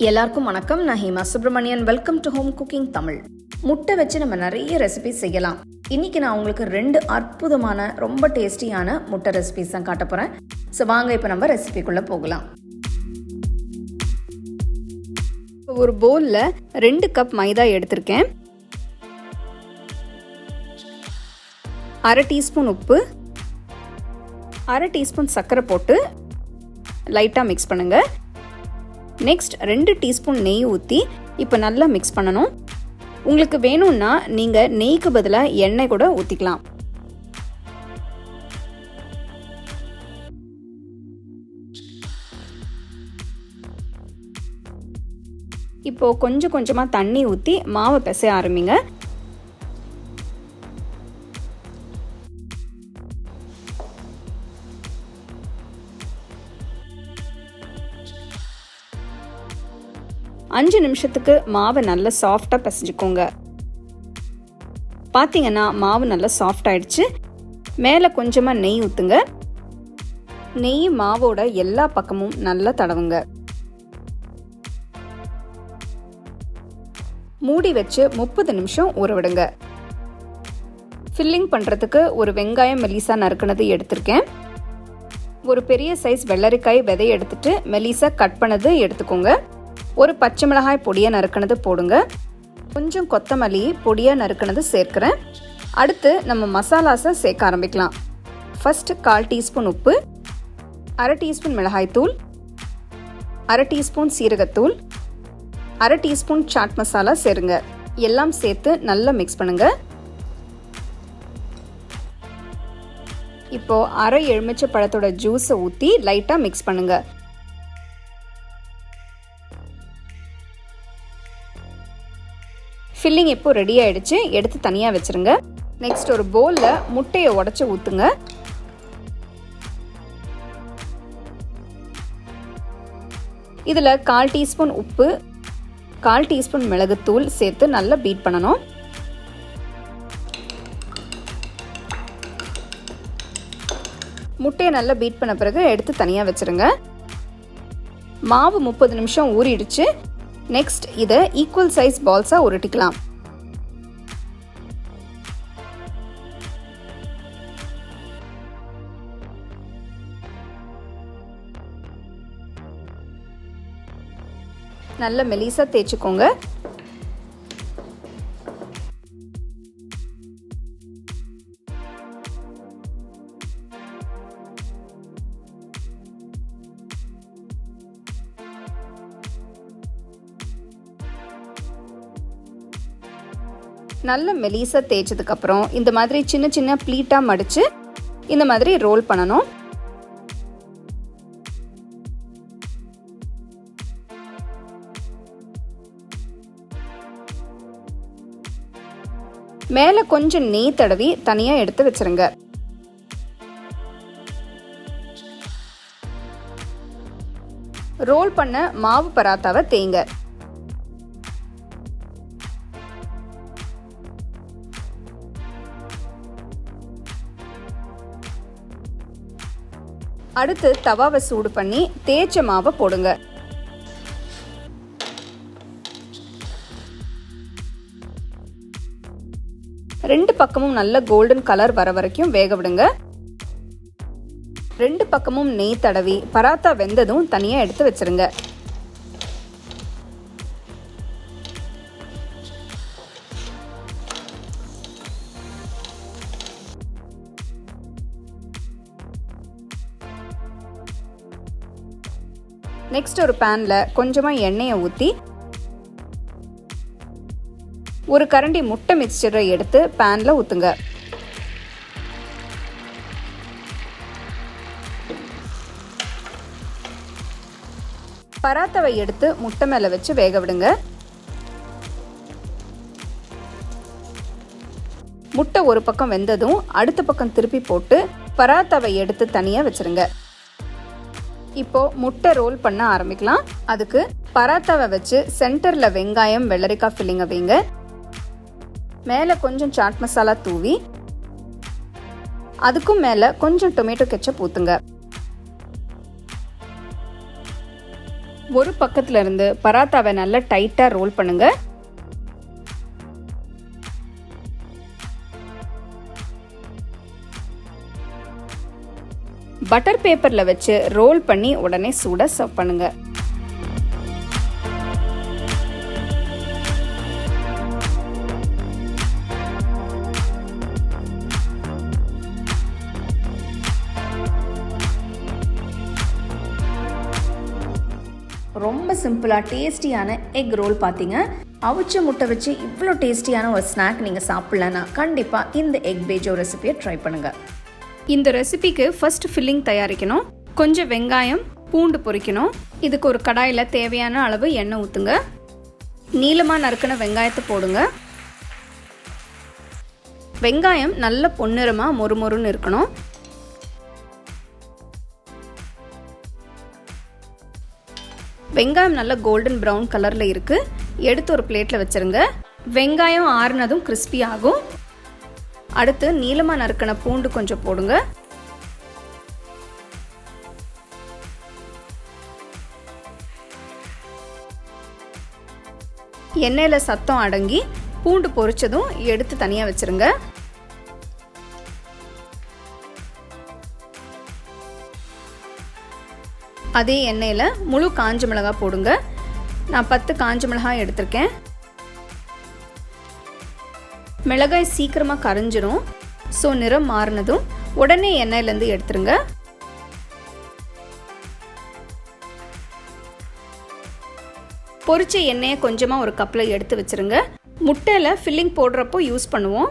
எல்லாருக்கும் வணக்கம். நான் Hema Subramanian. Welcome to home cooking Tamil. முட்டை வச்சு நம்ம நிறைய ரெசிபி செய்யலாம். இன்னைக்கு நான் உங்களுக்கு 2 அற்புதமான ரொம்ப டேஸ்டியான முட்டை ரெசிபிஸ் தான் காட்ட போறேன். ஸோ வாங்க இப்போ நம்ம ரெசிபிக்குள்ள போகலாம். ஒரு பவுலில் 2 கப் மைதா எடுத்திருக்கேன். 1/2 டீஸ்பூன் உப்பு, 1/2 டீஸ்பூன் சர்க்கரை போட்டு லைட்டாக மிக்ஸ் பண்ணுங்க. நெக்ஸ்ட் 2 டீஸ்பூன் நெய் ஊற்றி இப்போ நல்லா மிக்ஸ் பண்ணணும். உங்களுக்கு வேணும்னா நீங்கள் நெய்க்கு பதிலாக எண்ணெய் கூட ஊற்றிக்கலாம். இப்போ கொஞ்சம் கொஞ்சமாக தண்ணி ஊற்றி மாவை பிசைய ஆரம்பிங்க. அஞ்சு நிமிஷத்துக்கு மாவை நல்லா சாஃப்டாக பிசைஞ்சுக்கோங்க. பார்த்தீங்கன்னா மாவு நல்லா சாஃப்ட் ஆயிடுச்சு. மேலே கொஞ்சமாக நெய் ஊற்றுங்க. நெய் மாவோட எல்லா பக்கமும் நல்லா தடவுங்க. மூடி வச்சு 30 நிமிஷம் ஊற விடுங்க. ஃபில்லிங் பண்ணுறதுக்கு ஒரு வெங்காயம் மெலிசா நறுக்குனது எடுத்திருக்கேன். ஒரு பெரிய சைஸ் வெள்ளரிக்காய் விதையை எடுத்துட்டு மெலிசா கட் பண்ணது எடுத்துக்கோங்க. ஒரு பச்சை மிளகாய் பொடியாக நறுக்கினது போடுங்க. கொஞ்சம் கொத்தமல்லி பொடியாக நறுக்கினது சேர்க்கிறேன். அடுத்து நம்ம மசாலாஸை சேர்க்க ஆரம்பிக்கலாம். ஃபர்ஸ்ட் 1/4 டீஸ்பூன் உப்பு, 1/2 டீஸ்பூன் மிளகாய்த்தூள், 1/2 டீஸ்பூன் சீரகத்தூள், 1/2 டீஸ்பூன் சாட் மசாலா சேருங்க. எல்லாம் சேர்த்து நல்லா மிக்ஸ் பண்ணுங்க. இப்போ 1/2 எலுமிச்சை பழத்தோட ஜூஸை ஊற்றி லைட்டாக மிக்ஸ் பண்ணுங்க. ஃபில்லிங் இப்போ ரெடி ஆயிடுச்சு. எடுத்து தனியாக வச்சிருங்க. நெக்ஸ்ட் ஒரு பவுலில் முட்டையை உடைச்சு ஊற்றுங்க. இதில் 1/4 டீஸ்பூன் உப்பு, 1/4 டீஸ்பூன் மிளகுத்தூள் சேர்த்து நல்லா பீட் பண்ணணும். முட்டையை நல்லா பீட் பண்ண பிறகு எடுத்து தனியாக வச்சிருங்க. மாவு 30 நிமிஷம் ஊறிடுச்சு. நெக்ஸ்ட் இதை ஈக்குவல் சைஸ் பால்ஸாக உருட்டிக்கலாம். நல்ல மெலிசா தேய்ச்சிக்கோங்க. நல்ல மெலிசா தேய்ச்சதுக்கு அப்புறம் இந்த மாதிரி சின்ன சின்ன ப்ளீட்டா மடிச்சு இந்த மாதிரி ரோல் பண்ணணும். மேல கொஞ்சம் நெய் தடவி தனியா எடுத்து வச்சிருங்க. ரோல் பண்ண மாவு பராத்தாவை தேய்ங்க. அடுத்து தவாவை சூடு பண்ணி தேய்ச்ச மாவை போடுங்க. ரெண்டு பக்கமும் நல்ல கோல்டன் கலர் வர வரைக்கும் வேக விடுங்க. 2 பக்கமும் நெய் தடவி பராத்தா வெந்ததும் தனியா எடுத்து வச்சிருங்க. நெக்ஸ்ட் ஒரு பேன்ல கொஞ்சமா எண்ணெயை ஊற்றி ஒரு கரண்டி முட்டை மிக்சரை எடுத்து பேன்ல ஊத்துங்க. பராத்தாவை எடுத்து முட்டை மேல வச்சு வேக விடுங்க. முட்டை ஒரு பக்கம் வெந்ததும் அடுத்த பக்கம் திருப்பி போட்டு பராத்தாவை எடுத்து தனியா வச்சிருங்க. இப்போ முட்டை ரோல் பண்ண ஆரம்பிக்கலாம். அதுக்கு பராத்தாவை வச்சு சென்டர்ல வெங்காயம் வெள்ளரிக்காய் ஃபில்லிங்க வைங்க. மேலே கொஞ்சம் சாட் மசாலா தூவி அதுக்கும் மேலே கொஞ்சம் டொமேட்டோ கெச்சப் ஊற்றுங்க. ஒரு பக்கத்துல இருந்து பராத்தாவை நல்லா டைட்டாக ரோல் பண்ணுங்க. பட்டர் பேப்பரில் வச்சு ரோல் பண்ணி உடனே சூட சர்வ் பண்ணுங்க. ரொம்ப சிம்பிளாக டேஸ்டியான எக் ரோல் பார்த்தீங்க. அவிச்ச முட்டை வச்சு இவ்வளோ டேஸ்டியான ஒரு ஸ்நாக் நீங்கள் சாப்பிட்லன்னா கண்டிப்பாக இந்த எக் பேஜோ ரெசிபியை ட்ரை பண்ணுங்கள். இந்த ரெசிபிக்கு ஃபர்ஸ்ட் ஃபில்லிங் தயாரிக்கணும். கொஞ்சம் வெங்காயம், பூண்டு பொரிக்கணும். இதுக்கு ஒரு கடாயில் தேவையான அளவு எண்ணெய் ஊற்றுங்க. நீளமாக நறுக்கின வெங்காயத்தை போடுங்க. வெங்காயம் நல்ல பொன்னிறமாக மொறுமொறுன்னு இருக்கணும். வெங்காயம் நல்ல கோல்டன் ப்ரௌன் கலரில் இருக்குது. எடுத்து ஒரு பிளேட்டில் வச்சுருங்க. வெங்காயம் ஆறுனதும் கிறிஸ்பி ஆகும். அடுத்து நீளமாக நறுக்கின பூண்டு கொஞ்சம் போடுங்க. எண்ணெயில் சத்தம் அடங்கி பூண்டு பொரிச்சதும் எடுத்து தனியாக வச்சுருங்க. அதே எண்ணெயில் முழு காஞ்ச மிளகாய் போடுங்க. நான் 10 காஞ்ச மிளகாய் எடுத்திருக்கேன். மிளகாய் சீக்கிரமாக கரைஞ்சிரும். ஸோ நிறம் மாறினதும் உடனே எண்ணெயிலேருந்து எடுத்துருங்க. பொரிச்ச எண்ணெயை கொஞ்சமாக ஒரு கப்பில் எடுத்து வச்சுருங்க. முட்டையில் ஃபில்லிங் போடுறப்போ யூஸ் பண்ணுவோம்.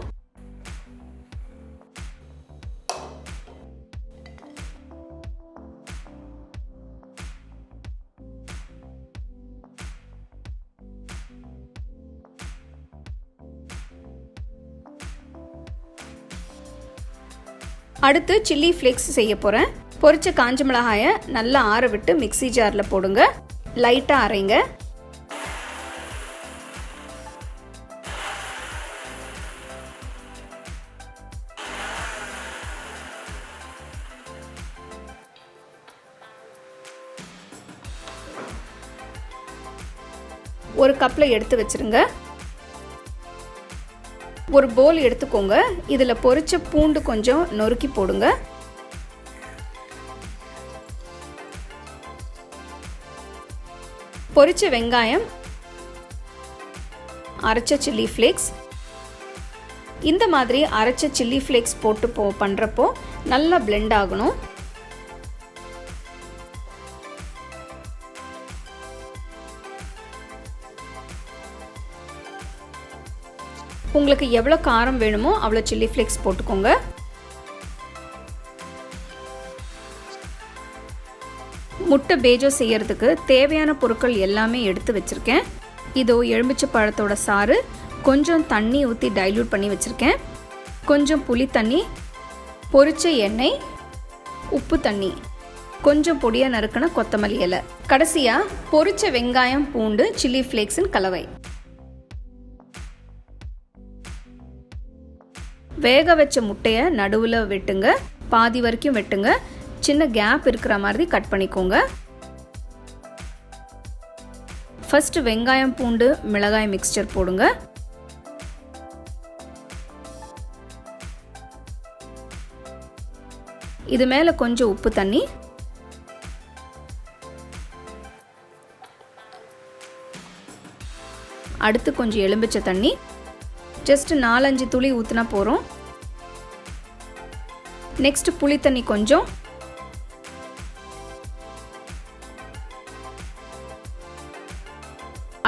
அடுத்து சில்லி ஃப்ளேக்ஸ் செய்ய போகிறேன். பொரிச்ச காஞ்ச மிளகாயை நல்லா ஆற விட்டு மிக்ஸி ஜாரில் போடுங்க. லைட்டாக அரைங்க. ஒரு கப்பில் எடுத்து வச்சிருங்க. ஒரு போல் எடுத்துக்கோங்க. இதில் பொரிச்ச பூண்டு கொஞ்சம் நொறுக்கி போடுங்க. பொரிச்ச வெங்காயம், அரைச்ச சில்லி ஃப்ளேக்ஸ். இந்த மாதிரி அரைச்ச சில்லி ஃப்ளேக்ஸ் போட்டு பண்ணுறப்போ நல்லா பிளெண்ட் ஆகணும். உங்களுக்கு எவ்வளோ காரம் வேணுமோ அவ்வளோ சில்லி ஃப்ளேக்ஸ் போட்டுக்கோங்க. முட்டை பேஜோ செய்யறதுக்கு தேவையான பொருட்கள் எல்லாமே எடுத்து வச்சுருக்கேன். இதோ எலுமிச்சை பழத்தோட சாறு, கொஞ்சம் தண்ணி ஊற்றி டைல்யூட் பண்ணி வச்சுருக்கேன், கொஞ்சம் புளி தண்ணி, பொரிச்ச எண்ணெய், உப்பு தண்ணி, கொஞ்சம் பொடியாக நறுக்கின கொத்தமல்லி இலை, கடைசியாக பொரிச்ச வெங்காயம், பூண்டு, சில்லி ஃப்ளேக்ஸின் கலவை. வேக வச்ச முட்டையை நடுவில் வெட்டுங்க. பாதி வரைக்கும் வெட்டுங்க. சின்ன கேப் இருக்கிற மாதிரி கட் பண்ணிக்கோங்க. ஃபர்ஸ்ட் வெங்காயம், பூண்டு, மிளகாய் மிக்ஸ்சர் போடுங்க. இது மேலே கொஞ்சம் உப்பு தண்ணி, அடுத்து கொஞ்சம் எலும்பிச்சை தண்ணி, ஜஸ்ட் 4-5 துளி ஊற்றினா போகிறோம். நெக்ஸ்ட் புளி தண்ணி கொஞ்சம்,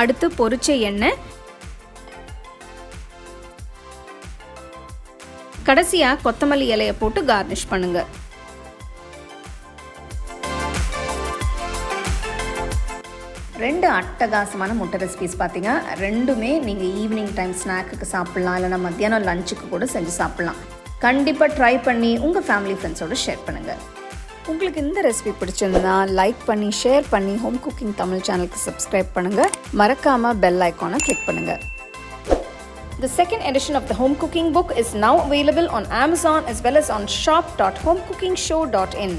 அடுத்து பொரிச்ச எண்ணெய், கடைசியாக கொத்தமல்லி இலையை போட்டு கார்னிஷ் பண்ணுங்க. ரெண்டு அட்டகாசமான முட்டை ரெசிபிஸ் பார்த்தீங்க. ரெண்டுமே நீங்கள் ஈவினிங் டைம் ஸ்நாக்குக்கு சாப்பிட்லாம், இல்லைனா மத்தியானம் லஞ்சுக்கு கூட செஞ்சு சாப்பிட்லாம். கண்டிப்பாக ட்ரை பண்ணி உங்கள் ஃபேமிலி ஃப்ரெண்ட்ஸோடு ஷேர் பண்ணுங்கள். உங்களுக்கு இந்த ரெசிபி பிடிச்சிருந்தா லைக் பண்ணி, ஷேர் பண்ணி, ஹோம் குக்கிங் தமிழ் சேனலுக்கு சப்ஸ்கிரைப் பண்ணுங்கள். மறக்காமல் பெல் ஐக்கானை கிளிக் பண்ணுங்கள். The second edition of the home cooking book is now available on Amazon as well as on shop.homecookingshow.in.